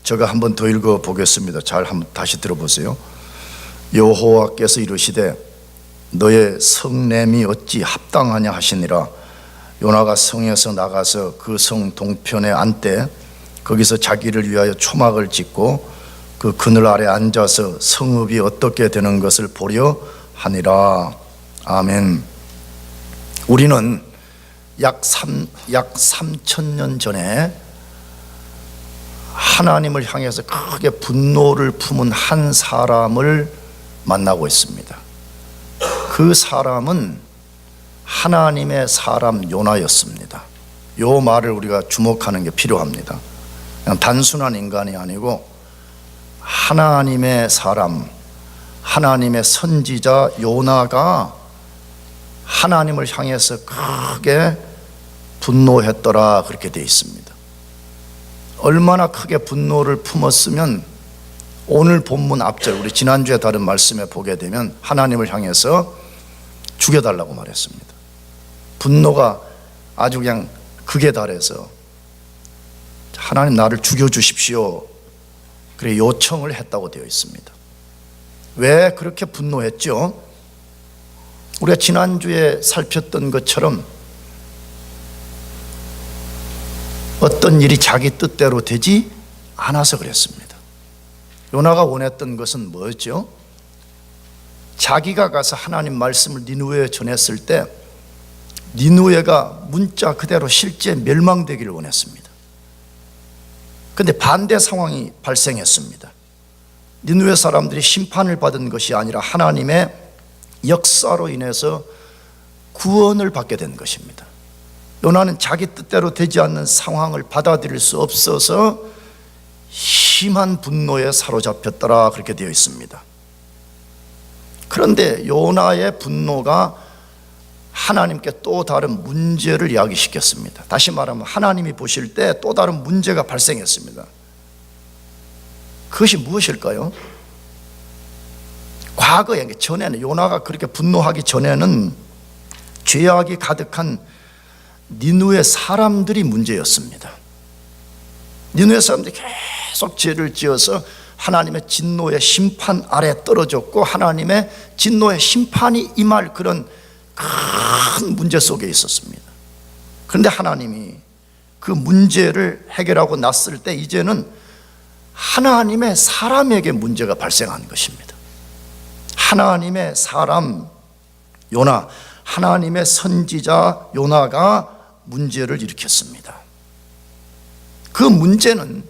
제가 한 번 더 읽어 보겠습니다. 잘 한번 다시 들어보세요. 여호와께서 이르시되 너의 성냄이 어찌 합당하냐 하시니라. 요나가 성에서 나가서 그 성 동편에 앉되 거기서 자기를 위하여 초막을 짓고 그 그늘 아래 앉아서 성읍이 어떻게 되는 것을 보려 하니라. 아멘. 우리는 약 3,000년 전에 하나님을 향해서 크게 분노를 품은 한 사람을 만나고 있습니다. 그 사람은 하나님의 사람 요나였습니다. 요 말을 우리가 주목하는 게 필요합니다. 그냥 단순한 인간이 아니고 하나님의 사람, 하나님의 선지자 요나가 하나님을 향해서 크게 분노했더라, 그렇게 되어 있습니다. 얼마나 크게 분노를 품었으면 오늘 본문 앞절, 우리 지난주에 다른 말씀에 보게 되면 하나님을 향해서 죽여달라고 말했습니다. 분노가 아주 그냥 극에 달해서 하나님 나를 죽여주십시오, 그래 요청을 했다고 되어 있습니다. 왜 그렇게 분노했죠? 우리가 지난주에 살폈던 것처럼 어떤 일이 자기 뜻대로 되지 않아서 그랬습니다. 요나가 원했던 것은 뭐였죠? 자기가 가서 하나님 말씀을 니느웨에 전했을 때 니느웨가 문자 그대로 실제 멸망되기를 원했습니다. 그런데 반대 상황이 발생했습니다. 니느웨 사람들이 심판을 받은 것이 아니라 하나님의 역사로 인해서 구원을 받게 된 것입니다. 요나는 자기 뜻대로 되지 않는 상황을 받아들일 수 없어서 심한 분노에 사로잡혔더라, 그렇게 되어 있습니다. 그런데 요나의 분노가 하나님께 또 다른 문제를 야기시켰습니다. 다시 말하면 하나님이 보실 때 또 다른 문제가 발생했습니다. 그것이 무엇일까요? 과거에, 전에는, 요나가 그렇게 분노하기 전에는 죄악이 가득한 니느웨 사람들이 문제였습니다. 니느웨 사람들이 계속 죄를 지어서 하나님의 진노의 심판 아래 떨어졌고 하나님의 진노의 심판이 임할 그런 큰 문제 속에 있었습니다. 그런데 하나님이 그 문제를 해결하고 났을 때 이제는 하나님의 사람에게 문제가 발생한 것입니다. 하나님의 사람 요나, 하나님의 선지자 요나가 문제를 일으켰습니다. 그 문제는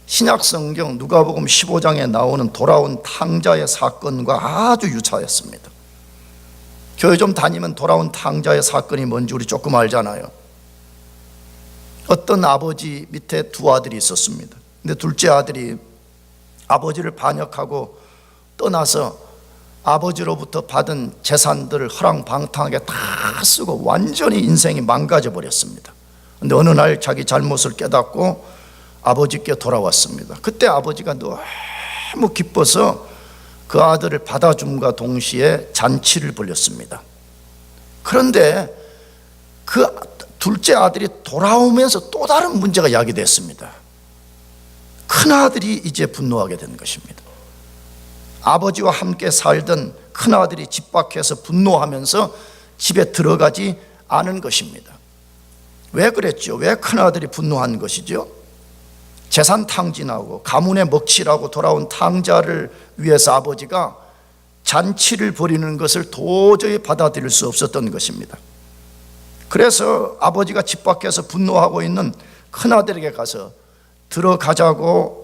신약성경 누가복음 15장에 나오는 돌아온 탕자의 사건과 아주 유사했습니다. 교회 좀 다니면 돌아온 탕자의 사건이 뭔지 우리 조금 알잖아요. 어떤 아버지 밑에 두 아들이 있었습니다. 근데 둘째 아들이 아버지를 반역하고 떠나서 아버지로부터 받은 재산들을 허랑방탕하게 다 쓰고 완전히 인생이 망가져 버렸습니다. 그런데 어느 날 자기 잘못을 깨닫고 아버지께 돌아왔습니다. 그때 아버지가 너무 기뻐서 그 아들을 받아줌과 동시에 잔치를 벌였습니다. 그런데 그 둘째 아들이 돌아오면서 또 다른 문제가 야기됐습니다. 큰아들이 이제 분노하게 된 것입니다. 아버지와 함께 살던 큰아들이 집 밖에서 분노하면서 집에 들어가지 않은 것입니다. 왜 그랬죠? 왜 큰아들이 분노한 것이죠? 재산 탕진하고 가문에 먹칠하고 돌아온 탕자를 위해서 아버지가 잔치를 벌이는 것을 도저히 받아들일 수 없었던 것입니다. 그래서 아버지가 집 밖에서 분노하고 있는 큰아들에게 가서 들어가자고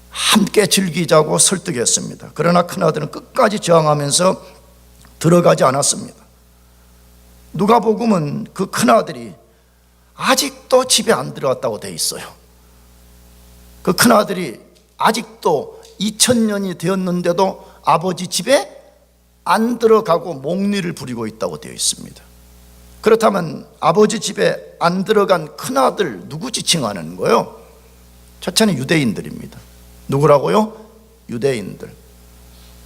함께 즐기자고 설득했습니다. 그러나 큰아들은 끝까지 저항하면서 들어가지 않았습니다. 누가복음은 그 큰아들이 아직도 집에 안 들어갔다고 돼 있어요. 그 큰아들이 아직도 2000년이 되었는데도 아버지 집에 안 들어가고 몽리를 부리고 있다고 되어 있습니다. 그렇다면 아버지 집에 안 들어간 큰아들 누구 지칭하는 거예요? 첫째는 유대인들입니다. 누구라고요? 유대인들.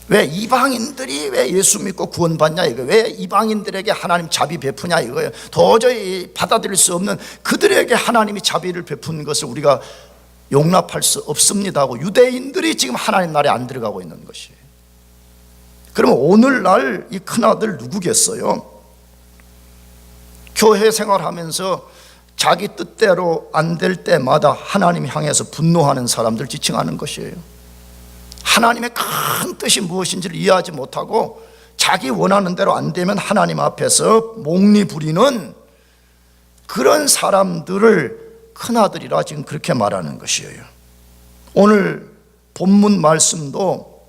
왜 이방인들이 왜 예수 믿고 구원받냐 이거예요. 왜 이방인들에게 하나님 자비 베푸냐 이거예요. 도저히 받아들일 수 없는 그들에게 하나님이 자비를 베푼 것을 우리가 용납할 수 없습니다 하고 유대인들이 지금 하나님 나라에 안 들어가고 있는 것이에요. 그러면 오늘날 이 큰아들 누구겠어요? 교회 생활하면서 자기 뜻대로 안 될 때마다 하나님 향해서 분노하는 사람들 지칭하는 것이에요. 하나님의 큰 뜻이 무엇인지를 이해하지 못하고 자기 원하는 대로 안 되면 하나님 앞에서 몽리 부리는 그런 사람들을 큰아들이라 지금 그렇게 말하는 것이에요. 오늘 본문 말씀도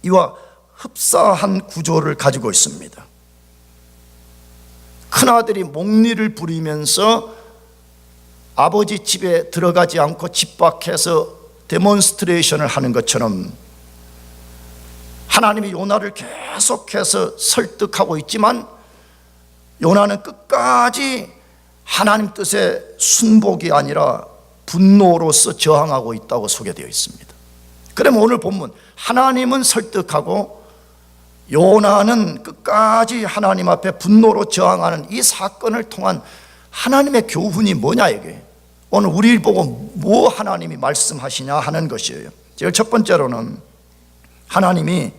이와 흡사한 구조를 가지고 있습니다. 큰아들이 몽리를 부리면서 아버지 집에 들어가지 않고 집 밖에서 데몬스트레이션을 하는 것처럼 하나님이 요나를 계속해서 설득하고 있지만 요나는 끝까지 하나님 뜻의 순복이 아니라 분노로서 저항하고 있다고 소개되어 있습니다. 그러면 오늘 본문 하나님은 설득하고 요나는 끝까지 하나님 앞에 분노로 저항하는 이 사건을 통한 하나님의 교훈이 뭐냐 이게 오늘 우리를 보고 뭐 하나님이 말씀하시냐 하는 것이에요. 제일 첫 번째로는 하나님이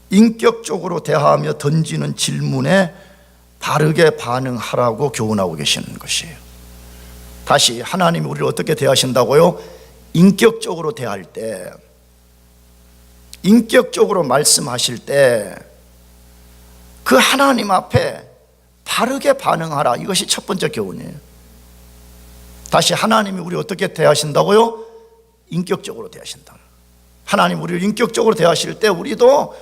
인격적으로 대하며 던지는 질문에 바르게 반응하라고 교훈하고 계시는 것이에요. 다시 하나님이 우리를 어떻게 대하신다고요? 인격적으로 대할 때, 인격적으로 말씀하실 때 그 하나님 앞에 바르게 반응하라. 이것이 첫 번째 교훈이에요. 다시 하나님이 우리를 어떻게 대하신다고요? 인격적으로 대하신다. 하나님 우리를 인격적으로 대하실 때 우리도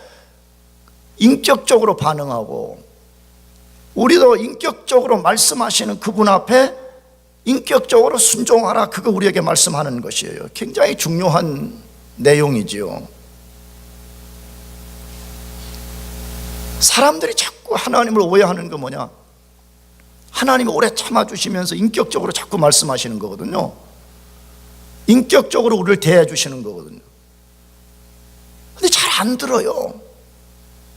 인격적으로 반응하고 우리도 인격적으로 말씀하시는 그분 앞에 인격적으로 순종하라. 그거 우리에게 말씀하는 것이에요. 굉장히 중요한 내용이지요. 사람들이 자꾸 하나님을 오해하는 거 뭐냐? 하나님이 오래 참아주시면서 인격적으로 자꾸 말씀하시는 거거든요. 인격적으로 우리를 대해 주시는 거거든요. 근데 잘 안 들어요.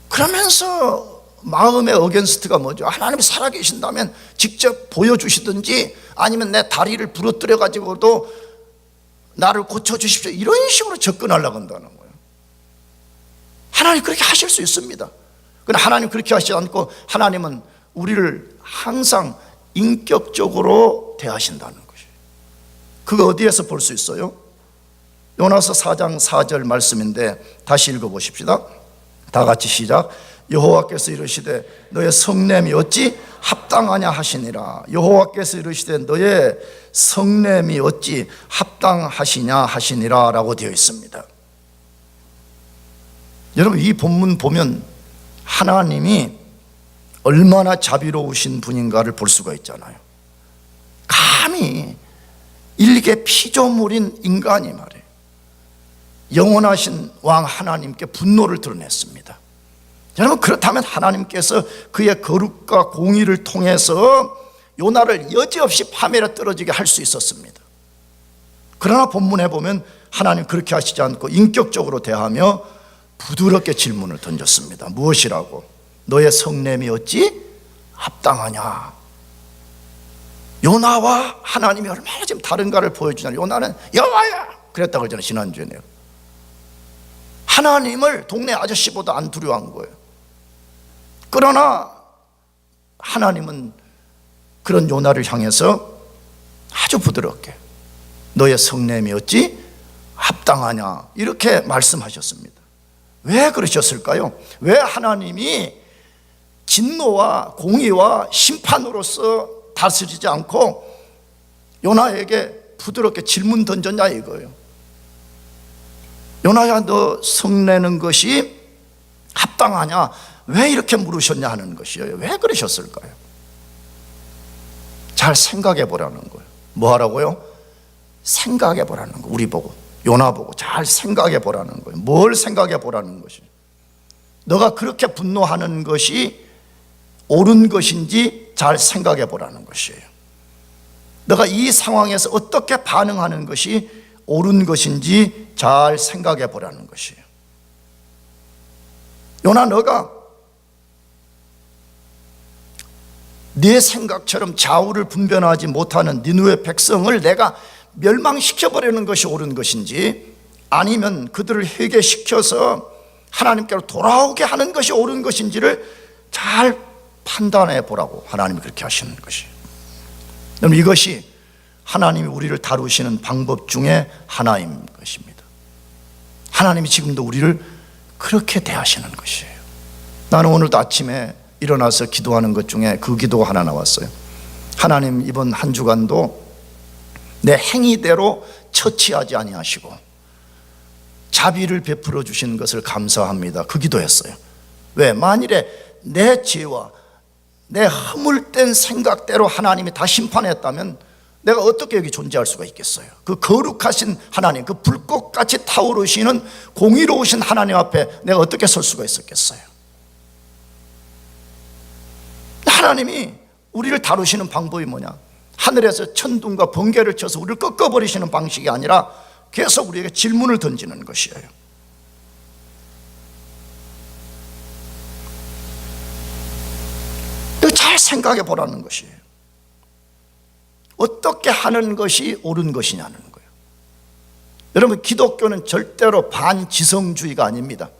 그러면서 마음의 어겐스트가 뭐죠? 하나님이 살아계신다면 직접 보여주시든지 아니면 내 다리를 부러뜨려 가지고도 나를 고쳐주십시오, 이런 식으로 접근하려고 한다는 거예요. 하나님 그렇게 하실 수 있습니다. 그러나 하나님 그렇게 하시지 않고 하나님은 우리를 항상 인격적으로 대하신다는 것이에요. 그거 어디에서 볼 수 있어요? 요나서 4장 4절 말씀인데 다시 읽어보십시다. 다 같이 시작. 여호와께서 이르시되 너의 성냄이 어찌 합당하냐 하시니라. 여호와께서 이르시되 너의 성냄이 어찌 합당하시냐 하시니라 라고 되어 있습니다. 여러분 이 본문 보면 하나님이 얼마나 자비로우신 분인가를 볼 수가 있잖아요. 감히 일개 피조물인 인간이 말이에요, 영원하신 왕 하나님께 분노를 드러냈습니다. 여러분 그렇다면 하나님께서 그의 거룩과 공의를 통해서 요나를 여지없이 파멸에 떨어지게 할 수 있었습니다. 그러나 본문에 보면 하나님 그렇게 하시지 않고 인격적으로 대하며 부드럽게 질문을 던졌습니다. 무엇이라고? 너의 성냄이 어찌 합당하냐? 요나와 하나님이 얼마나 지금 다른가를 보여주냐. 요나는 여호와야 그랬다고 그러잖아요, 지난주에. 내가 하나님을 동네 아저씨보다 안 두려워한 거예요. 그러나 하나님은 그런 요나를 향해서 아주 부드럽게 너의 성냄이 어찌 합당하냐 이렇게 말씀하셨습니다. 왜 그러셨을까요? 왜 하나님이 진노와 공의와 심판으로서 다스리지 않고 요나에게 부드럽게 질문 던졌냐 이거예요. 요나야 너 성내는 것이 합당하냐? 왜 이렇게 물으셨냐 하는 것이에요. 왜 그러셨을까요? 잘 생각해 보라는 거예요. 뭐 하라고요? 생각해 보라는 거. 우리 보고 요나 보고 잘 생각해 보라는 거예요. 뭘 생각해 보라는 것이? 너가 그렇게 분노하는 것이 옳은 것인지 잘 생각해 보라는 것이에요. 너가 이 상황에서 어떻게 반응하는 것이 옳은 것인지 잘 생각해 보라는 것이에요. 요나 너가 네 생각처럼 좌우를 분별하지 못하는 니느웨 백성을 내가 멸망시켜버리는 것이 옳은 것인지, 아니면 그들을 회개시켜서 하나님께로 돌아오게 하는 것이 옳은 것인지를 잘 판단해 보라고 하나님이 그렇게 하시는 것이에요. 그럼 이것이 하나님이 우리를 다루시는 방법 중에 하나인 것입니다. 하나님이 지금도 우리를 그렇게 대하시는 것이에요. 나는 오늘도 아침에 일어나서 기도하는 것 중에 그 기도가 하나 나왔어요. 하나님, 이번 한 주간도 내 행위대로 처치하지 아니하시고 자비를 베풀어 주시는 것을 감사합니다. 그 기도했어요. 왜? 만일에 내 죄와 내 허물된 생각대로 하나님이 다 심판했다면 내가 어떻게 여기 존재할 수가 있겠어요? 그 거룩하신 하나님, 그 불꽃같이 타오르시는 공의로우신 하나님 앞에 내가 어떻게 설 수가 있었겠어요? 하나님이 우리를 다루시는 방법이 뭐냐? 하늘에서 천둥과 번개를 쳐서 우리를 꺾어버리시는 방식이 아니라 계속 우리에게 질문을 던지는 것이에요. 잘 생각해 보라는 것이에요. 어떻게 하는 것이 옳은 것이냐는 거예요. 여러분, 기독교는 절대로 반지성주의가 아닙니다.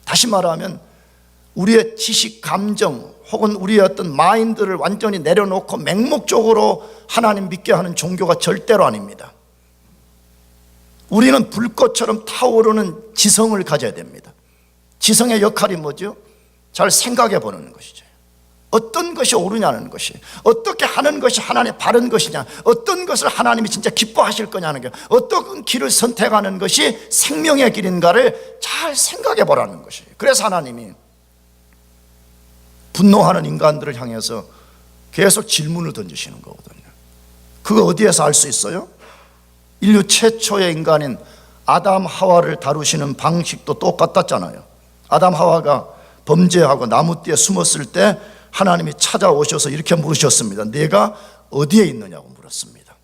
다시 말하면 우리의 지식, 감정 혹은 우리의 어떤 마인드를 완전히 내려놓고 맹목적으로 하나님 믿게 하는 종교가 절대로 아닙니다. 우리는 불꽃처럼 타오르는 지성을 가져야 됩니다. 지성의 역할이 뭐죠? 잘 생각해 보는 것이죠. 어떤 것이 옳으냐는 것이, 어떻게 하는 것이 하나님의 바른 것이냐, 어떤 것을 하나님이 진짜 기뻐하실 거냐는 게, 어떤 길을 선택하는 것이 생명의 길인가를 잘 생각해 보라는 것이에요. 그래서 하나님이 분노하는 인간들을 향해서 계속 질문을 던지시는 거거든요. 그거 어디에서 알 수 있어요? 인류 최초의 인간인 아담 하와를 다루시는 방식도 똑같았잖아요. 아담 하와가 범죄하고 나무띠에 숨었을 때 하나님이 찾아오셔서 이렇게 물으셨습니다. 내가 어디에 있느냐고 물었습니다.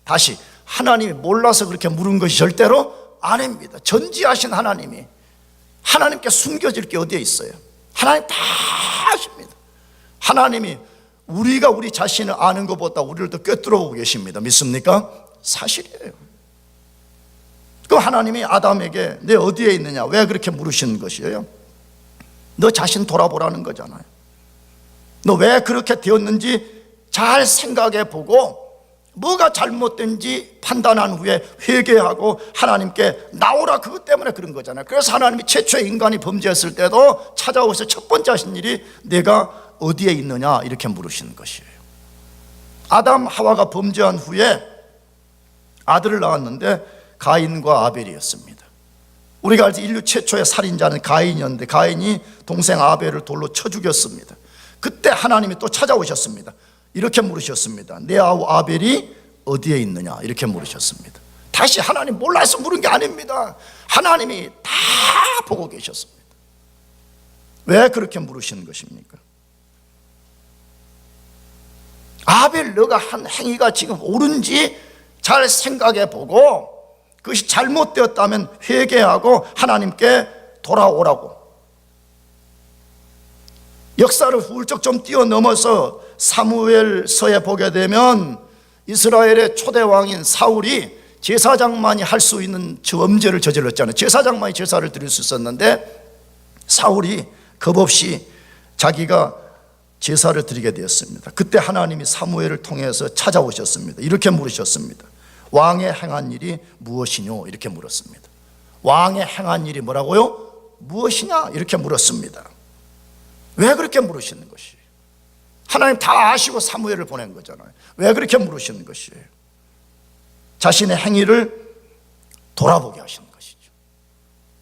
다시, 하나님이 몰라서 그렇게 물은 것이 절대로 아닙니다. 전지하신 하나님이, 하나님께 숨겨질 게 어디에 있어요? 하나님 다 아십니다. 하나님이 우리가 우리 자신을 아는 것보다 우리를 더 꿰뚫어보고 계십니다. 믿습니까? 사실이에요. 그럼 하나님이 아담에게 내 어디에 있느냐, 왜 그렇게 물으시는 것이에요? 너 자신 돌아보라는 거잖아요. 너 왜 그렇게 되었는지 잘 생각해 보고 뭐가 잘못된지 판단한 후에 회개하고 하나님께 나오라, 그것 때문에 그런 거잖아요. 그래서 하나님이 최초의 인간이 범죄했을 때도 찾아오셔서 첫 번째 하신 일이 내가 어디에 있느냐 이렇게 물으시는 것이에요. 아담 하와가 범죄한 후에 아들을 낳았는데 가인과 아벨이었습니다. 우리가 알지, 인류 최초의 살인자는 가인이었는데 가인이 동생 아벨을 돌로 쳐 죽였습니다. 그때 하나님이 또 찾아오셨습니다. 이렇게 물으셨습니다. 내 아우 아벨이 어디에 있느냐 이렇게 물으셨습니다. 다시, 하나님 몰라서 물은 게 아닙니다. 하나님이 다 보고 계셨습니다. 왜 그렇게 물으시는 것입니까? 아벨, 너가 한 행위가 지금 옳은지 잘 생각해 보고 그것이 잘못되었다면 회개하고 하나님께 돌아오라고. 역사를 훌쩍 좀 뛰어넘어서 사무엘서에 보게 되면 이스라엘의 초대 왕인 사울이 제사장만이 할 수 있는 범죄를 저질렀잖아요. 제사장만이 제사를 드릴 수 있었는데 사울이 겁없이 자기가 제사를 드리게 되었습니다. 그때 하나님이 사무엘을 통해서 찾아오셨습니다. 이렇게 물으셨습니다. 왕의 행한 일이 무엇이뇨? 이렇게 물었습니다. 왕의 행한 일이 뭐라고요? 무엇이냐? 이렇게 물었습니다. 왜 그렇게 물으시는 것이에요? 하나님 다 아시고 사무엘을 보낸 거잖아요. 왜 그렇게 물으시는 것이에요? 자신의 행위를 돌아보게 하시는 것이죠.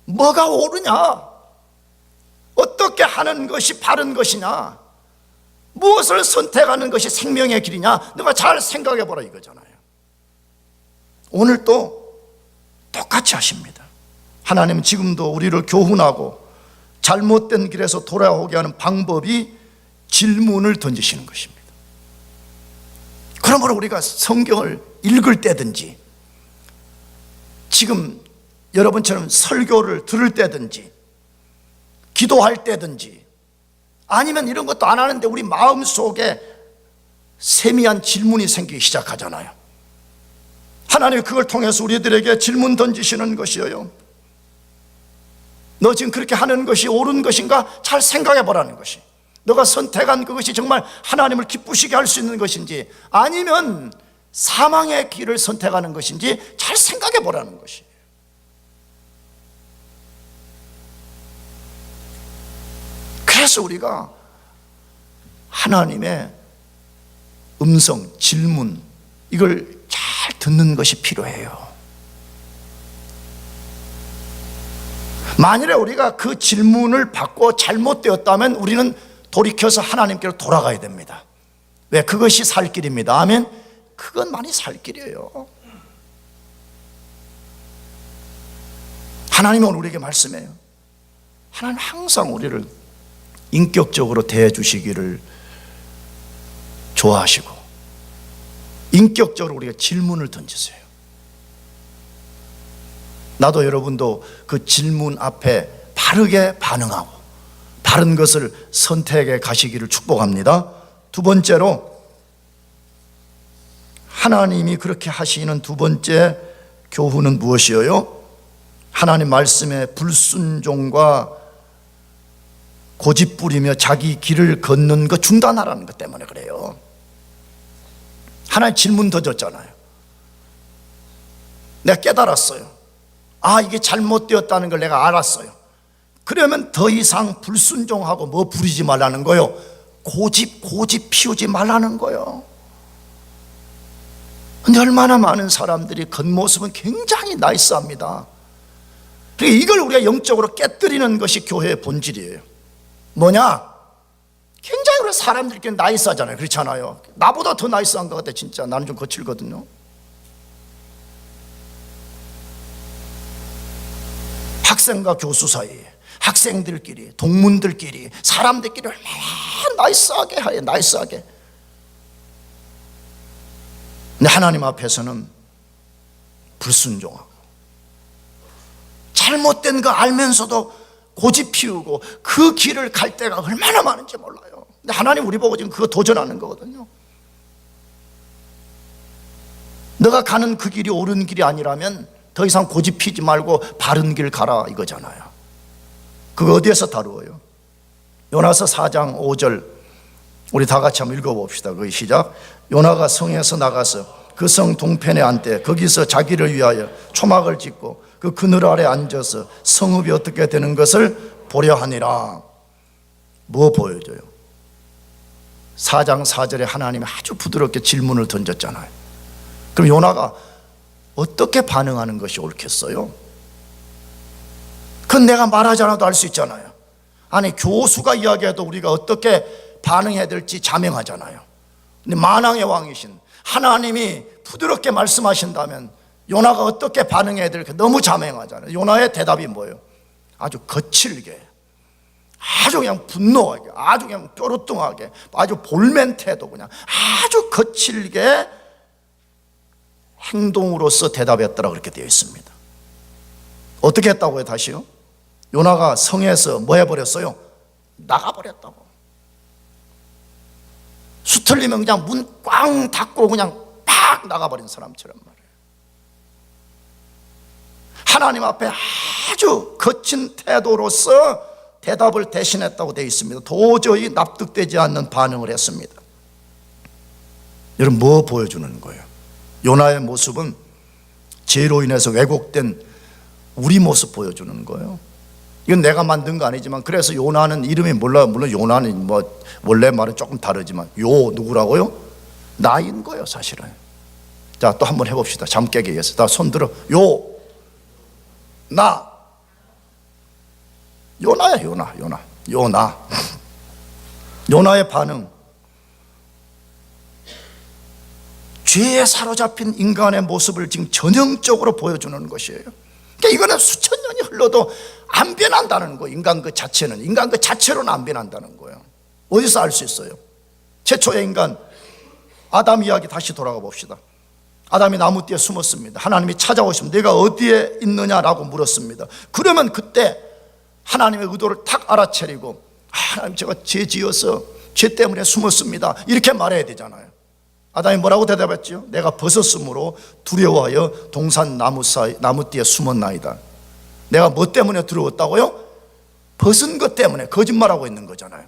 뭐가 옳으냐? 어떻게 하는 것이 바른 것이냐? 무엇을 선택하는 것이 생명의 길이냐? 너가 잘 생각해 보라 이거잖아요. 오늘도 똑같이 하십니다. 하나님은 지금도 우리를 교훈하고 잘못된 길에서 돌아오게 하는 방법이 질문을 던지시는 것입니다. 그러므로 우리가 성경을 읽을 때든지 지금 여러분처럼 설교를 들을 때든지 기도할 때든지 아니면 이런 것도 안 하는데 우리 마음속에 세미한 질문이 생기기 시작하잖아요. 하나님이 그걸 통해서 우리들에게 질문 던지시는 것이에요. 너 지금 그렇게 하는 것이 옳은 것인가? 잘 생각해 보라는 것이. 너가 선택한 그것이 정말 하나님을 기쁘시게 할 수 있는 것인지, 아니면 사망의 길을 선택하는 것인지 잘 생각해 보라는 것이. 그래서 우리가 하나님의 음성, 질문, 이걸 잘 듣는 것이 필요해요. 만일에 우리가 그 질문을 받고 잘못되었다면 우리는 돌이켜서 하나님께로 돌아가야 됩니다. 왜? 그것이 살 길입니다. 아멘. 그건 많이 살 길이에요. 하나님은 우리에게 말씀해요. 하나님 항상 우리를 인격적으로 대해 주시기를 좋아하시고, 인격적으로 우리가 질문을 던지세요. 나도 여러분도 그 질문 앞에 바르게 반응하고 바른 것을 선택해 가시기를 축복합니다. 두 번째로, 하나님이 그렇게 하시는 두 번째 교훈은 무엇이에요? 하나님 말씀에 불순종과 고집부리며 자기 길을 걷는 거 중단하라는 것 때문에 그래요. 하나님 질문 던졌잖아요. 내가 깨달았어요. 아, 이게 잘못되었다는 걸 내가 알았어요. 그러면 더 이상 불순종하고 뭐 부리지 말라는 거요? 고집 피우지 말라는 거요. 근데 얼마나 많은 사람들이 겉모습은 굉장히 나이스합니다. 그러니까 이걸 우리가 영적으로 깨뜨리는 것이 교회의 본질이에요. 뭐냐? 굉장히 우리 사람들끼리 나이스하잖아요. 그렇지 않아요? 나보다 더 나이스한 것 같아. 진짜 나는 좀 거칠거든요. 학생과 교수 사이에, 학생들끼리, 동문들끼리, 사람들끼리 얼마나 나이스하게 해요. 나이스하게. 근데 하나님 앞에서는 불순종하고 잘못된 거 알면서도 고집 피우고 그 길을 갈 때가 얼마나 많은지 몰라요. 근데 하나님 우리 보고 지금 그거 도전하는 거거든요. 너가 가는 그 길이 옳은 길이 아니라면 더 이상 고집 피지 말고 바른 길 가라 이거잖아요. 그거 어디에서 다루어요? 요나서 4장 5절 우리 다 같이 한번 읽어봅시다. 거기 시작. 요나가 성에서 나가서 그 성 동편에 앉되 거기서 자기를 위하여 초막을 짓고 그 그늘 아래 앉아서 성읍이 어떻게 되는 것을 보려 하니라. 뭐 보여줘요? 4장 4절에 하나님이 아주 부드럽게 질문을 던졌잖아요. 그럼 요나가 어떻게 반응하는 것이 옳겠어요? 그건 내가 말하지 않아도 알 수 있잖아요. 아니, 교수가 이야기해도 우리가 어떻게 반응해야 될지 자명하잖아요. 근데 만왕의 왕이신 하나님이 부드럽게 말씀하신다면 요나가 어떻게 반응해야 될까 너무 자명하잖아요. 요나의 대답이 뭐예요? 아주 거칠게, 아주 그냥 분노하게, 아주 그냥 뾰루뚱하게, 아주 볼멘 태도, 그냥 아주 거칠게 행동으로서 대답했더라 그렇게 되어 있습니다. 어떻게 했다고요? 다시요? 요나가 성에서 뭐 해버렸어요? 나가버렸다고. 수틀리면 그냥 문 꽝 닫고 그냥 팍 나가버린 사람처럼 말이에요. 하나님 앞에 아주 거친 태도로서 대답을 대신했다고 되어 있습니다. 도저히 납득되지 않는 반응을 했습니다. 여러분, 뭐 보여주는 거예요? 요나의 모습은 죄로 인해서 왜곡된 우리 모습 보여주는 거예요. 이건 내가 만든 거 아니지만, 그래서 요나는 이름이 몰라요. 물론 요나는 뭐 원래 말은 조금 다르지만 요 누구라고요? 나인 거예요 사실은. 자, 또 한번 해봅시다. 잠 깨게 위해서. 다 손 들어. 나. 요나야. 요나. 요나의 반응, 죄에 사로잡힌 인간의 모습을 지금 전형적으로 보여주는 것이에요. 그러니까 이거는 수천 년이 흘러도 안 변한다는 거예요. 인간 그 자체로는 안 변한다는 거예요. 어디서 알 수 있어요? 최초의 인간 아담 이야기 다시 돌아가 봅시다. 아담이 나무 뒤에 숨었습니다. 하나님이 찾아오시면 내가 어디에 있느냐라고 물었습니다. 그러면 그때 하나님의 의도를 탁 알아차리고, 하나님 제가 죄 지어서 죄 때문에 숨었습니다, 이렇게 말해야 되잖아요. 아담이 뭐라고 대답했죠? 내가 벗었으므로 두려워하여 동산 나무띠에 숨었나이다. 내가 뭐 때문에 두려웠다고요? 벗은 것 때문에. 거짓말하고 있는 거잖아요.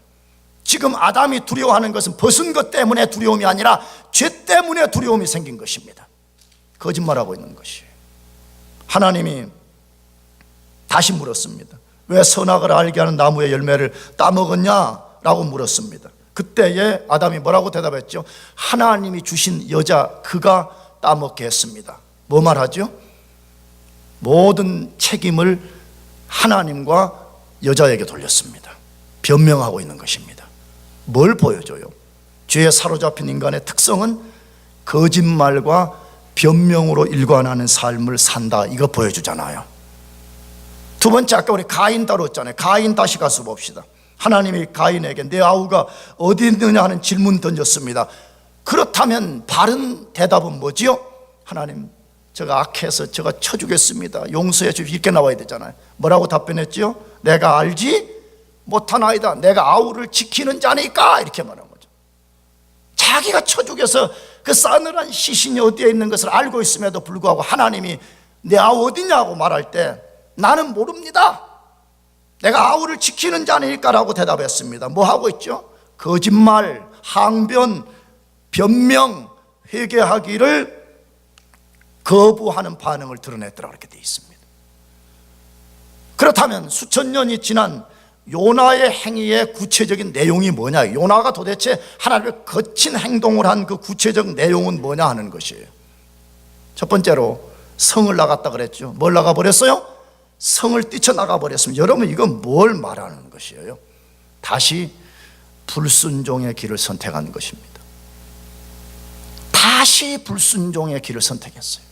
지금 아담이 두려워하는 것은 벗은 것 때문에 두려움이 아니라 죄 때문에 두려움이 생긴 것입니다. 거짓말하고 있는 것이에요. 하나님이 다시 물었습니다. 왜 선악을 알게 하는 나무의 열매를 따먹었냐라고 물었습니다. 그때에 아담이 뭐라고 대답했죠? 하나님이 주신 여자 그가 따먹게 했습니다. 뭐 말하죠? 모든 책임을 하나님과 여자에게 돌렸습니다. 변명하고 있는 것입니다. 뭘 보여줘요? 죄에 사로잡힌 인간의 특성은 거짓말과 변명으로 일관하는 삶을 산다, 이거 보여주잖아요. 두 번째, 아까 우리 가인 다뤘잖아요. 가인 다시 가서 봅시다. 하나님이 가인에게 내 아우가 어디 있느냐 하는 질문 던졌습니다. 그렇다면 바른 대답은 뭐지요? 하나님, 제가 악해서 제가 쳐주겠습니다, 용서해 주십시오, 이렇게 나와야 되잖아요. 뭐라고 답변했지요? 내가 알지 못하나이다. 내가 아우를 지키는 자니까, 이렇게 말한 거죠. 자기가 쳐죽여서 그 싸늘한 시신이 어디에 있는 것을 알고 있음에도 불구하고 하나님이 내 아우 어디냐고 말할 때 나는 모릅니다, 내가 아우를 지키는 자니까라고 대답했습니다. 뭐 하고 있죠? 거짓말, 항변, 변명, 회개하기를 거부하는 반응을 드러냈더라, 그렇게 되어 있습니다. 그렇다면 수천 년이 지난 요나의 행위의 구체적인 내용이 뭐냐, 요나가 도대체 하나님의 거친 행동을 한 그 구체적 내용은 뭐냐 하는 것이에요. 첫 번째로 성을 나갔다 그랬죠. 뭘 나가버렸어요? 성을 뛰쳐나가 버렸습니다. 여러분, 이건 뭘 말하는 것이에요? 다시 불순종의 길을 선택한 것입니다. 다시 불순종의 길을 선택했어요.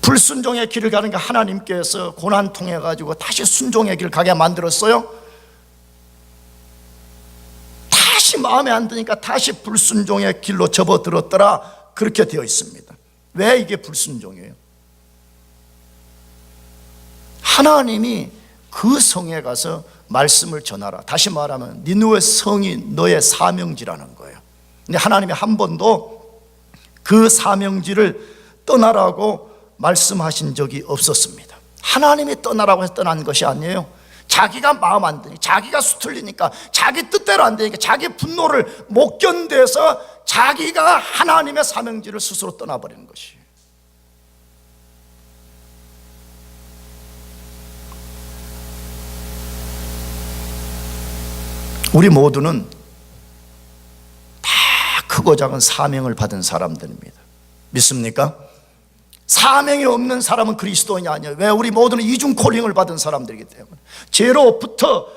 불순종의 길을 가는 게 하나님께서 고난 통해 가지고 다시 순종의 길 가게 만들었어요. 다시 마음에 안 드니까 다시 불순종의 길로 접어들었더라, 그렇게 되어 있습니다. 왜 이게 불순종이에요? 하나님이 그 성에 가서 말씀을 전하라. 다시 말하면 니느웨 성이 너의 사명지라는 거예요. 근데 하나님이 한 번도 그 사명지를 떠나라고 말씀하신 적이 없었습니다. 하나님이 떠나라고 해서 떠난 것이 아니에요. 자기가 마음 안 드니, 자기가 수틀리니까, 자기 뜻대로 안 되니까, 자기 분노를 못 견뎌서 자기가 하나님의 사명지를 스스로 떠나버리는 것이에요. 우리 모두는 다 크고 작은 사명을 받은 사람들입니다. 믿습니까? 사명이 없는 사람은 그리스도인이 아니에요. 왜? 우리 모두는 이중 콜링을 받은 사람들이기 때문에. 죄로부터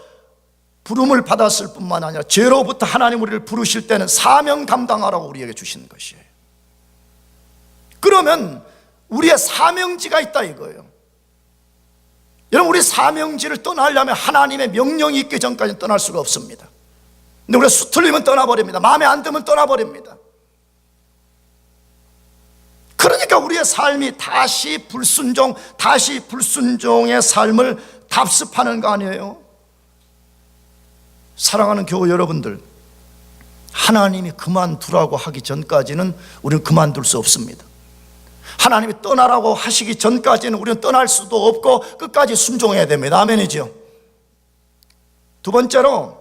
부름을 받았을 뿐만 아니라 죄로부터 하나님 우리를 부르실 때는 사명 감당하라고 우리에게 주시는 것이에요. 그러면 우리의 사명지가 있다 이거예요. 여러분, 우리 사명지를 떠나려면 하나님의 명령이 있기 전까지는 떠날 수가 없습니다. 근데 우리가 수틀리면 떠나버립니다. 마음에 안 들면 떠나버립니다. 그러니까 우리의 삶이 다시 불순종의 삶을 답습하는 거 아니에요? 사랑하는 교우 여러분들, 하나님이 그만두라고 하기 전까지는 우리는 그만둘 수 없습니다. 하나님이 떠나라고 하시기 전까지는 우리는 떠날 수도 없고 끝까지 순종해야 됩니다. 아멘이죠? 두 번째로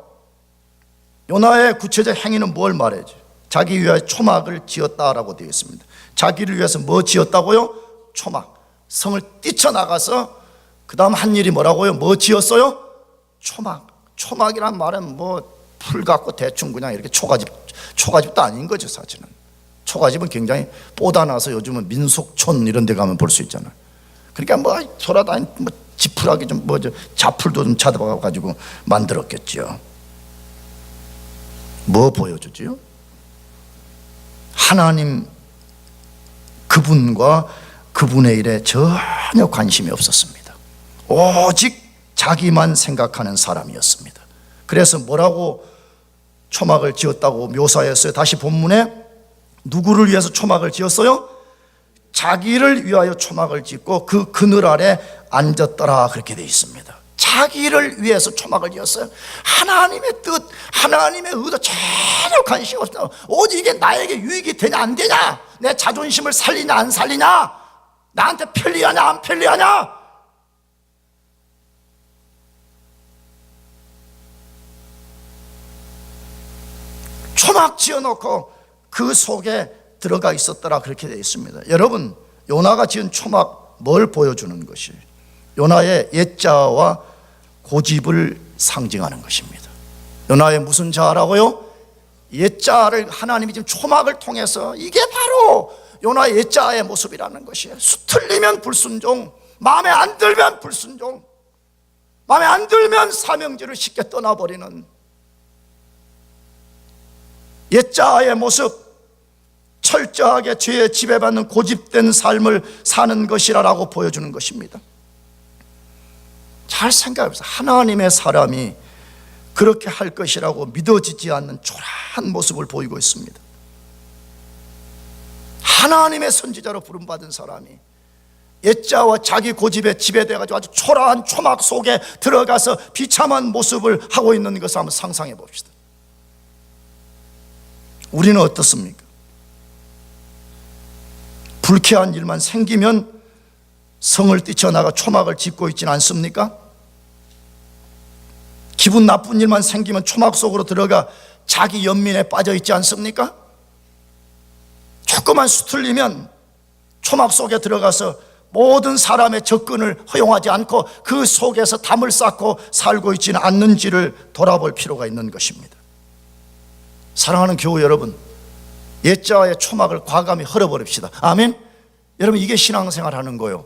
요나의 구체적 행위는 뭘 말해죠? 자기 위하여 초막을 지었다라고 되어 있습니다. 자기를 위해서 뭐 지었다고요? 초막. 성을 뛰쳐나가서 그 다음 한 일이 뭐라고요? 뭐 지었어요? 초막. 초막이란 말은 뭐 풀 갖고 대충 그냥 이렇게 초가집도 아닌 거죠, 사실은. 초가집은 굉장히 뽀다나서 요즘은 민속촌 이런 데 가면 볼 수 있잖아요. 그러니까 뭐 소라다니 뭐 지푸라기 좀 뭐 자풀도 좀 찾아봐 가지고 만들었겠죠. 뭐 보여주지요? 하나님 그분과 그분의 일에 전혀 관심이 없었습니다. 오직 자기만 생각하는 사람이었습니다. 그래서 뭐라고 초막을 지었다고 묘사했어요? 다시 본문에 누구를 위해서 초막을 지었어요? 자기를 위하여 초막을 짓고 그 그늘 아래 앉았더라, 그렇게 되어 있습니다. 자기를 위해서 초막을 지었어요. 하나님의 뜻, 하나님의 의도 전혀 관심 없어. 오직 이게 나에게 유익이 되냐 안 되냐, 내 자존심을 살리냐 안 살리냐, 나한테 편리하냐 안 편리하냐. 초막 지어놓고 그 속에 들어가 있었더라, 그렇게 되어 있습니다. 여러분, 요나가 지은 초막 뭘 보여주는 것이에요? 요나의 옛자와 고집을 상징하는 것입니다. 요나의 무슨 자라고요? 옛자를 하나님이 지금 초막을 통해서, 이게 바로 요나의 옛자의 모습이라는 것이에요. 수틀리면 불순종, 마음에 안 들면 불순종, 마음에 안 들면 사명지를 쉽게 떠나버리는 옛자의 모습, 철저하게 죄에 지배받는 고집된 삶을 사는 것이라고 보여주는 것입니다. 잘 생각해보세요. 하나님의 사람이 그렇게 할 것이라고 믿어지지 않는 초라한 모습을 보이고 있습니다. 하나님의 선지자로 부름받은 사람이 옛자와 자기 고집에 지배되어가지고 아주 초라한 초막 속에 들어가서 비참한 모습을 하고 있는 것을 한번 상상해 봅시다. 우리는 어떻습니까? 불쾌한 일만 생기면 성을 뛰쳐나가 초막을 짚고 있지는 않습니까? 기분 나쁜 일만 생기면 초막 속으로 들어가 자기 연민에 빠져 있지 않습니까? 조금만 수틀리면 초막 속에 들어가서 모든 사람의 접근을 허용하지 않고 그 속에서 담을 쌓고 살고 있지는 않는지를 돌아볼 필요가 있는 것입니다. 사랑하는 교우 여러분, 옛자의 초막을 과감히 헐어버립시다. 아멘? 여러분, 이게 신앙생활 하는 거예요.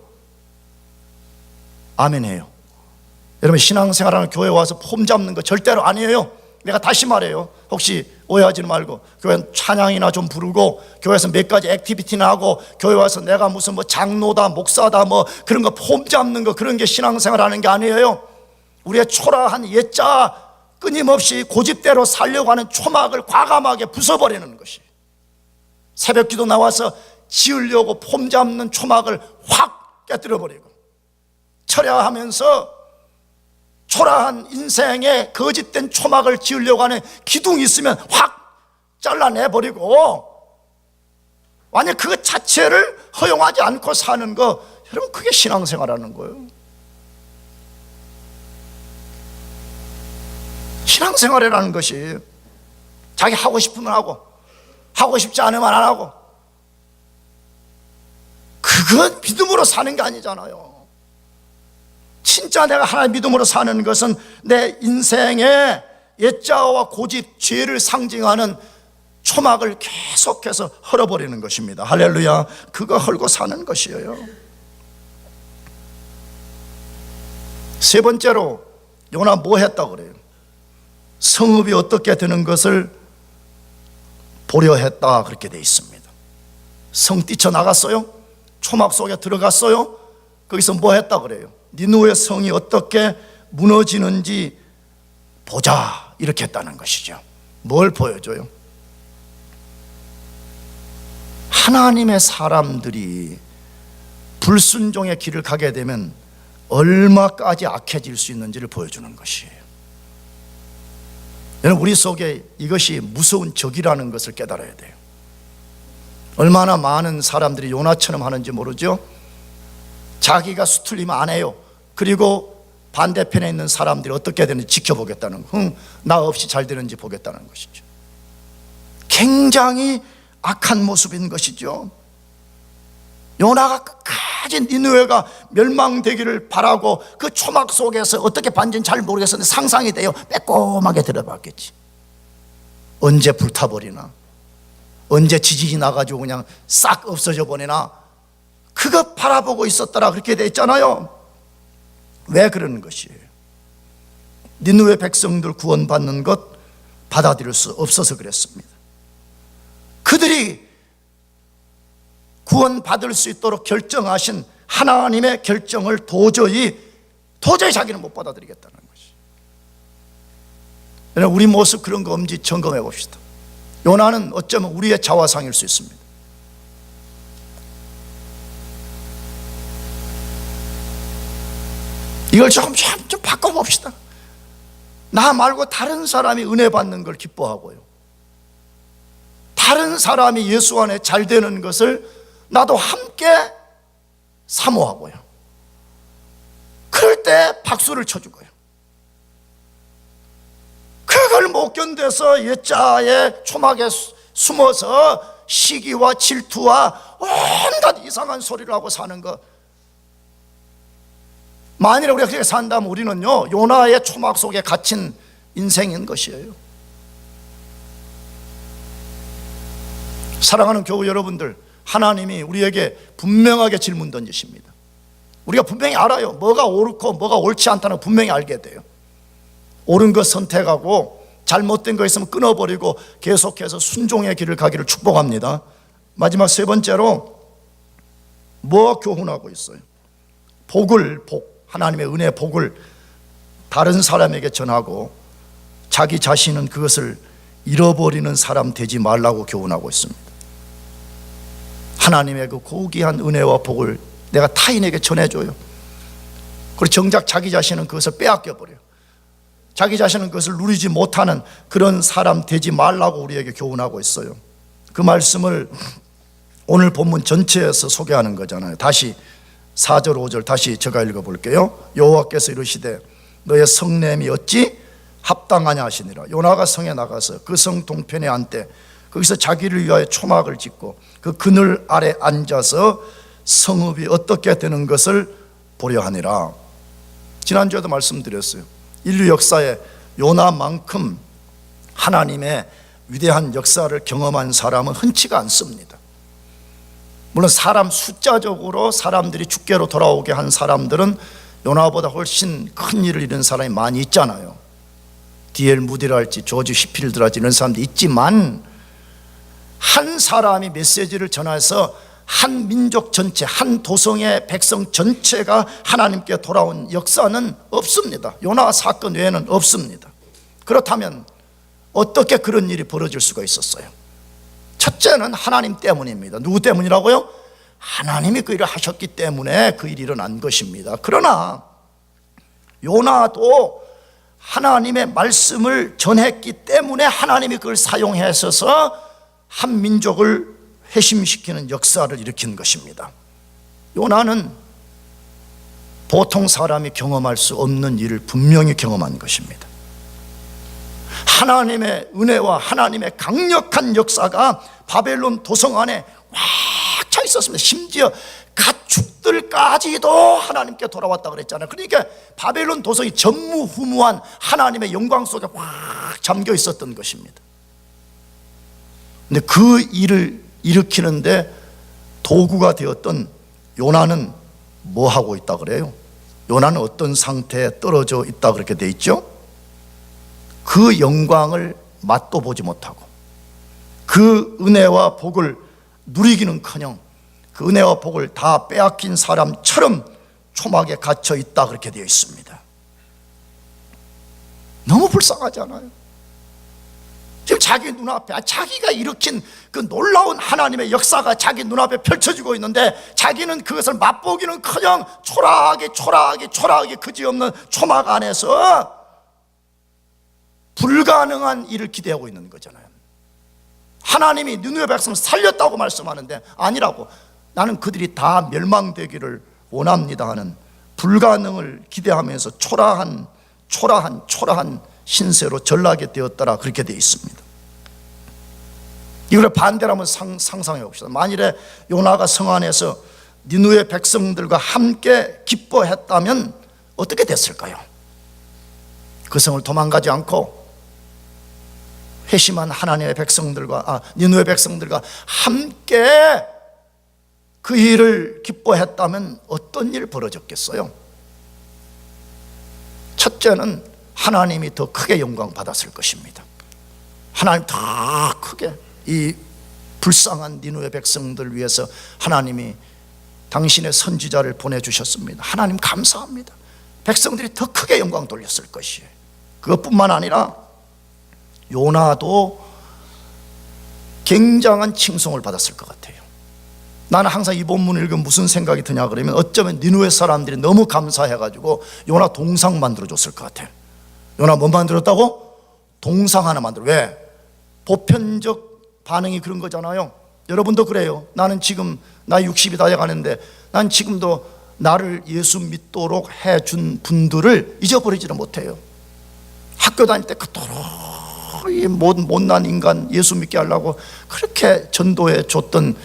아멘이에요. 여러분, 신앙생활하는 교회 와서 폼 잡는 거 절대로 아니에요. 내가 다시 말해요. 혹시 오해하지 말고, 교회는 찬양이나 좀 부르고, 교회에서 몇 가지 액티비티나 하고, 교회 와서 내가 무슨 뭐 장로다 목사다 뭐 그런 거 폼 잡는 거, 그런 게 신앙생활 하는 게 아니에요. 우리의 초라한 옛자, 끊임없이 고집대로 살려고 하는 초막을 과감하게 부숴버리는 것이, 새벽기도 나와서 지으려고 폼 잡는 초막을 확 깨뜨려버리고, 철야하면서 초라한 인생에 거짓된 초막을 지으려고 하는 기둥이 있으면 확 잘라내버리고, 만약 그 자체를 허용하지 않고 사는 거, 여러분, 그게 신앙생활하는 거예요. 신앙생활이라는 것이 자기 하고 싶으면 하고, 하고 싶지 않으면 안 하고, 그건 믿음으로 사는 게 아니잖아요. 진짜 내가 하나님 믿음으로 사는 것은 내 인생의 옛자와 고집, 죄를 상징하는 초막을 계속해서 헐어버리는 것입니다. 할렐루야. 그거 헐고 사는 것이에요. 세 번째로 요나 뭐 했다고 그래요? 성읍이 어떻게 되는 것을 보려 했다, 그렇게 돼 있습니다. 성 뛰쳐나갔어요? 초막 속에 들어갔어요? 거기서 뭐 했다 그래요? 니느웨 성이 어떻게 무너지는지 보자, 이렇게 했다는 것이죠. 뭘 보여줘요? 하나님의 사람들이 불순종의 길을 가게 되면 얼마까지 악해질 수 있는지를 보여주는 것이에요. 여러분, 우리 속에 이것이 무서운 적이라는 것을 깨달아야 돼요. 얼마나 많은 사람들이 요나처럼 하는지 모르죠. 자기가 수틀리면 안 해요. 그리고 반대편에 있는 사람들이 어떻게 되는지 지켜보겠다는 거, 나 없이 잘 되는지 보겠다는 것이죠. 굉장히 악한 모습인 것이죠. 요나가 끝까지 니느웨가 멸망되기를 바라고 그 초막 속에서 어떻게 반전인지 잘 모르겠었는데 상상이 돼요. 빼꼼하게 들어봤겠지. 언제 불타버리나, 언제 지진이 나가지고 그냥 싹 없어져 버리나, 그거 바라보고 있었더라, 그렇게 돼 있잖아요. 왜 그러는 것이에요? 니느웨 백성들 구원받는 것 받아들일 수 없어서 그랬습니다. 그들이 구원받을 수 있도록 결정하신 하나님의 결정을 도저히 자기는 못 받아들이겠다는 것이. 여러분, 우리 모습 그런 거 없는지 점검해 봅시다. 요나는 어쩌면 우리의 자화상일 수 있습니다. 이걸 좀 바꿔봅시다. 나 말고 다른 사람이 은혜 받는 걸 기뻐하고요, 다른 사람이 예수 안에 잘 되는 것을 나도 함께 사모하고요, 그럴 때 박수를 쳐주고요. 그걸 못 견뎌서 옛자의 초막에 숨어서 시기와 질투와 온갖 이상한 소리를 하고 사는 것, 만일에 우리가 그렇게 산다면 우리는요 요나의 초막 속에 갇힌 인생인 것이에요. 사랑하는 교우 여러분들, 하나님이 우리에게 분명하게 질문 던지십니다. 우리가 분명히 알아요. 뭐가 옳고 뭐가 옳지 않다는 걸 분명히 알게 돼요. 옳은 것 선택하고 잘못된 거 있으면 끊어버리고 계속해서 순종의 길을 가기를 축복합니다. 마지막 세 번째로 뭐 교훈하고 있어요? 하나님의 은혜의 복을 다른 사람에게 전하고 자기 자신은 그것을 잃어버리는 사람 되지 말라고 교훈하고 있습니다. 하나님의 그 고귀한 은혜와 복을 내가 타인에게 전해줘요. 그리고 정작 자기 자신은 그것을 빼앗겨버려요. 자기 자신은 그것을 누리지 못하는 그런 사람 되지 말라고 우리에게 교훈하고 있어요. 그 말씀을 오늘 본문 전체에서 소개하는 거잖아요. 다시 4절 5절 다시 제가 읽어볼게요. 여호와께서 이르시되 너의 성냄이 어찌 합당하냐 하시니라. 요나가 성에 나가서 그 성 동편에 앉되 거기서 자기를 위하여 초막을 짓고 그 그늘 아래 앉아서 성읍이 어떻게 되는 것을 보려 하니라. 지난주에도 말씀드렸어요. 인류 역사에 요나만큼 하나님의 위대한 역사를 경험한 사람은 흔치가 않습니다. 물론 사람 숫자적으로 사람들이 주께로 돌아오게 한 사람들은 요나보다 훨씬 큰 일을 이룬 사람이 많이 있잖아요. D.L. 무디랄지 조지 휘필드랄지 이런 사람도 있지만 한 사람이 메시지를 전해서 한 민족 전체, 한 도성의 백성 전체가 하나님께 돌아온 역사는 없습니다. 요나 사건 외에는 없습니다. 그렇다면 어떻게 그런 일이 벌어질 수가 있었어요? 첫째는 하나님 때문입니다. 누구 때문이라고요? 하나님이 그 일을 하셨기 때문에 그 일이 일어난 것입니다. 그러나 요나도 하나님의 말씀을 전했기 때문에 하나님이 그걸 사용하셔서 한 민족을 회심시키는 역사를 일으킨 것입니다. 요나는 보통 사람이 경험할 수 없는 일을 분명히 경험한 것입니다. 하나님의 은혜와 하나님의 강력한 역사가 바벨론 도성 안에 꽉 차 있었습니다. 심지어 가축들까지도 하나님께 돌아왔다 그랬잖아요. 그러니까 바벨론 도성이 전무후무한 하나님의 영광 속에 확 잠겨 있었던 것입니다. 근데 그 일을 일으키는데 도구가 되었던 요나는 뭐 하고 있다 그래요? 요나는 어떤 상태에 떨어져 있다 그렇게 돼 있죠? 그 영광을 맛도 보지 못하고 그 은혜와 복을 누리기는커녕 그 은혜와 복을 다 빼앗긴 사람처럼 초막에 갇혀 있다 그렇게 되어 있습니다. 너무 불쌍하지 않아요? 지금 자기 눈앞에 자기가 일으킨 그 놀라운 하나님의 역사가 자기 눈앞에 펼쳐지고 있는데 자기는 그것을 맛보기는커녕 초라하게 그지없는 초막 안에서 불가능한 일을 기대하고 있는 거잖아요. 하나님이 니느웨 백성을 살렸다고 말씀하는데 아니라고, 나는 그들이 다 멸망되기를 원합니다 하는 불가능을 기대하면서 초라한 신세로 전락이 되었더라 그렇게 되어 있습니다. 이걸 반대로 한번 상상해 봅시다. 만일에 요나가 성 안에서 니느웨 백성들과 함께 기뻐했다면 어떻게 됐을까요? 그 성을 도망가지 않고 회심한 하나님의 백성들과 니느웨 백성들과 함께 그 일을 기뻐했다면 어떤 일이 벌어졌겠어요? 첫째는 하나님이 더 크게 영광 받았을 것입니다. 하나님 더 크게 이 불쌍한 니느웨 백성들 위해서 하나님이 당신의 선지자를 보내주셨습니다. 하나님 감사합니다. 백성들이 더 크게 영광 돌렸을 것이에요. 그것뿐만 아니라 요나도 굉장한 칭송을 받았을 것 같아요. 나는 항상 이 본문을 읽으면 무슨 생각이 드냐 그러면 어쩌면 니느웨 사람들이 너무 감사해가지고 요나 동상 만들어줬을 것 같아요. 요나 뭐 만들었다고? 동상 하나 만들어. 왜? 보편적 반응이 그런 거잖아요. 여러분도 그래요. 나는 지금 나 60이 다 돼가는데 난 지금도 나를 예수 믿도록 해준 분들을 잊어버리지를 못해요. 학교 다닐 때 그토록 이 못난 인간 예수 믿게 하려고 그렇게 전도해 줬던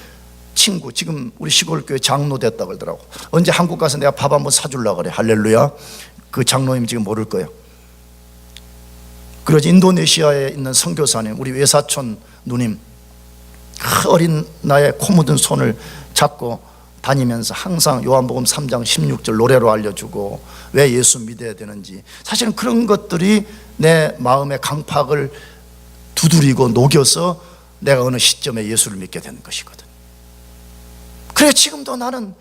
친구, 지금 우리 시골교회 장로 됐다 그러더라고. 언제 한국 가서 내가 밥 한번 사주려고 그래. 할렐루야. 그 장로님 지금 모를 거예요. 그러지 인도네시아에 있는 선교사님, 우리 외사촌 누님, 어린 나의 코 묻은 손을 잡고 다니면서 항상 요한복음 3장 16절 노래로 알려주고 왜 예수 믿어야 되는지, 사실은 그런 것들이 내 마음의 강팍을 두드리고 녹여서 내가 어느 시점에 예수를 믿게 되는 것이거든. 그래 지금도 나는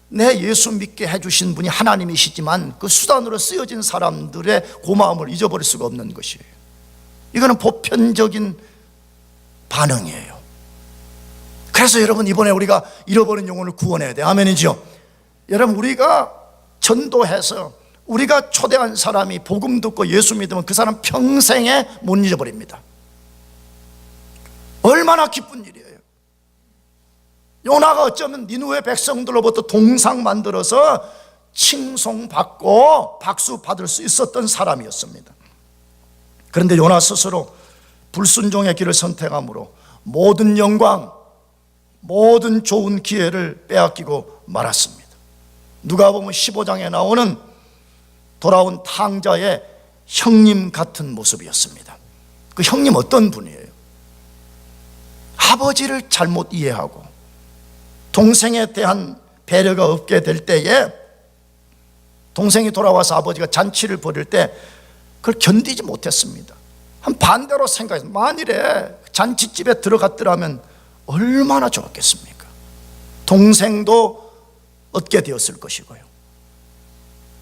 내 예수 믿게 해주신 분이 하나님이시지만 그 수단으로 쓰여진 사람들의 고마움을 잊어버릴 수가 없는 것이에요. 이거는 보편적인 반응이에요. 그래서 여러분, 이번에 우리가 잃어버린 영혼을 구원해야 돼. 아멘이죠? 여러분, 우리가 전도해서 우리가 초대한 사람이 복음 듣고 예수 믿으면 그 사람 평생에 못 잊어버립니다. 얼마나 기쁜 일이에요. 요나가 어쩌면 니느웨 백성들로부터 동상 만들어서 칭송받고 박수 받을 수 있었던 사람이었습니다. 그런데 요나 스스로 불순종의 길을 선택함으로 모든 영광, 모든 좋은 기회를 빼앗기고 말았습니다. 누가복음 15장에 나오는 돌아온 탕자의 형님 같은 모습이었습니다. 그 형님 어떤 분이에요? 아버지를 잘못 이해하고 동생에 대한 배려가 없게 될 때에 동생이 돌아와서 아버지가 잔치를 벌일 때 그걸 견디지 못했습니다. 한 반대로 생각해서 만일에 잔치집에 들어갔더라면 얼마나 좋았겠습니까? 동생도 얻게 되었을 것이고요.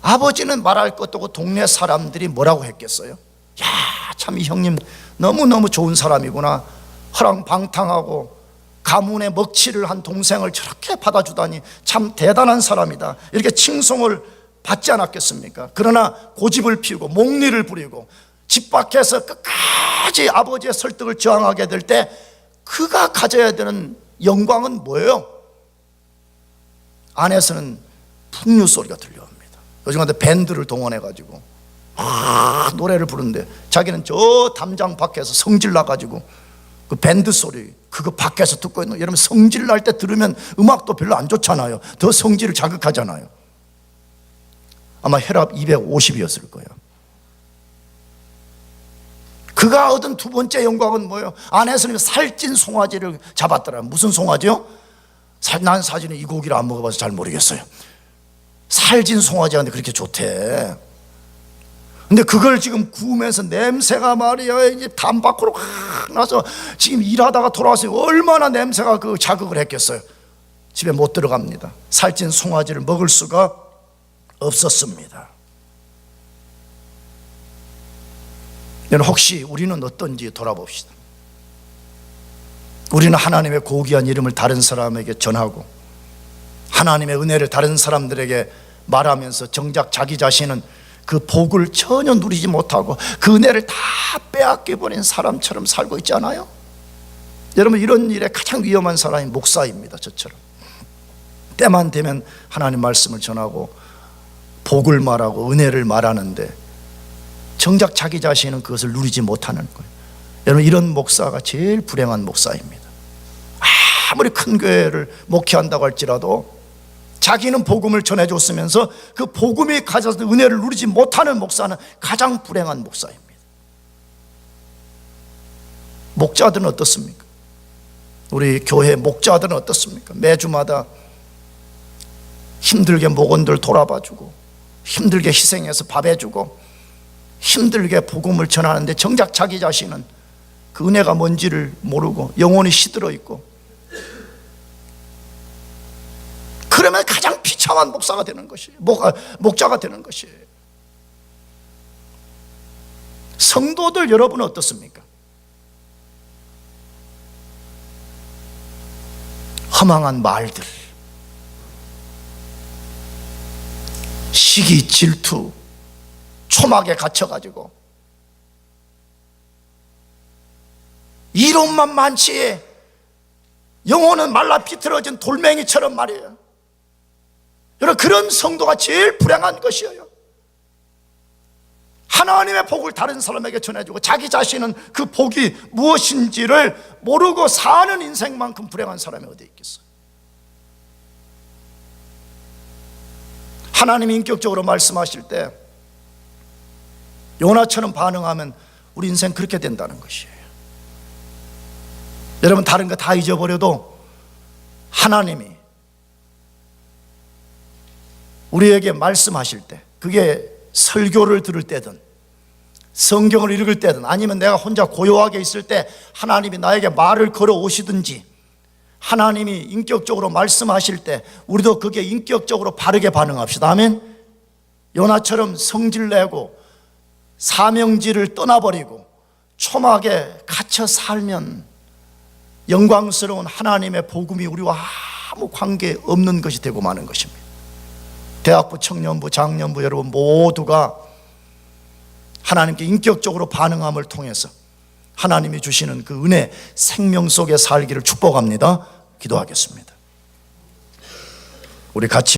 아버지는 말할 것도 없고 동네 사람들이 뭐라고 했겠어요? 야, 참 이 형님 너무너무 좋은 사람이구나. 허랑방탕하고 가문의 먹칠을 한 동생을 저렇게 받아주다니 참 대단한 사람이다. 이렇게 칭송을 받지 않았겠습니까? 그러나 고집을 피우고 목리를 부리고 집 밖에서 끝까지 아버지의 설득을 저항하게 될 때 그가 가져야 되는 영광은 뭐예요? 안에서는 풍류 소리가 들려옵니다. 요즘 같은 밴드를 동원해가지고 노래를 부르는데 자기는 저 담장 밖에서 성질 나가지고 그 밴드 소리 그거 밖에서 듣고 있는, 여러분 성질 날 때 들으면 음악도 별로 안 좋잖아요. 더 성질을 자극하잖아요. 아마 혈압 250이었을 거예요. 그가 얻은 두 번째 영광은 뭐예요? 안에서는 살찐 송아지를 잡았더라. 무슨 송아지요? 난 사진에 이 고기를 안 먹어봐서 잘 모르겠어요. 살찐 송아지한테 그렇게 좋대. 근데 그걸 지금 구우면서 냄새가 말이야 이제 담 밖으로 확 나서 지금 일하다가 돌아와서 얼마나 냄새가 그 자극을 했겠어요. 집에 못 들어갑니다. 살찐 송아지를 먹을 수가 없었습니다. 여러분, 혹시 우리는 어떤지 돌아봅시다. 우리는 하나님의 고귀한 이름을 다른 사람에게 전하고 하나님의 은혜를 다른 사람들에게 말하면서 정작 자기 자신은 그 복을 전혀 누리지 못하고 그 은혜를 다 빼앗겨버린 사람처럼 살고 있지 않아요? 여러분, 이런 일에 가장 위험한 사람이 목사입니다. 저처럼 때만 되면 하나님 말씀을 전하고 복을 말하고 은혜를 말하는데 정작 자기 자신은 그것을 누리지 못하는 거예요. 여러분, 이런 목사가 제일 불행한 목사입니다. 아무리 큰 교회를 목회한다고 할지라도 자기는 복음을 전해줬으면서 그 복음이 가져서 은혜를 누리지 못하는 목사는 가장 불행한 목사입니다. 목자들은 어떻습니까? 우리 교회 목자들은 어떻습니까? 매주마다 힘들게 목원들 돌아봐주고 힘들게 희생해서 밥 해주고 힘들게 복음을 전하는데 정작 자기 자신은 그 은혜가 뭔지를 모르고 영혼이 시들어 있고, 그러면 가장 비참한 목사가 되는 것이에요. 목자가 되는 것이에요. 성도들 여러분은 어떻습니까? 허망한 말들, 시기, 질투, 초막에 갇혀가지고 이론만 많지 영혼은 말라 비틀어진 돌멩이처럼 말이에요. 여러분, 그런 성도가 제일 불행한 것이에요. 하나님의 복을 다른 사람에게 전해주고 자기 자신은 그 복이 무엇인지를 모르고 사는 인생만큼 불행한 사람이 어디 있겠어요? 하나님이 인격적으로 말씀하실 때 요나처럼 반응하면 우리 인생 그렇게 된다는 것이에요. 여러분, 다른 거 다 잊어버려도 하나님이 우리에게 말씀하실 때, 그게 설교를 들을 때든 성경을 읽을 때든 아니면 내가 혼자 고요하게 있을 때 하나님이 나에게 말을 걸어 오시든지, 하나님이 인격적으로 말씀하실 때 우리도 그게 인격적으로 바르게 반응합시다. 아멘. 요나처럼 성질내고 사명지를 떠나버리고 초막에 갇혀 살면 영광스러운 하나님의 복음이 우리와 아무 관계없는 것이 되고 마는 것입니다. 대학부, 청년부, 장년부 여러분 모두가 하나님께 인격적으로 반응함을 통해서 하나님이 주시는 그 은혜, 생명 속에 살기를 축복합니다. 기도하겠습니다. 우리 같이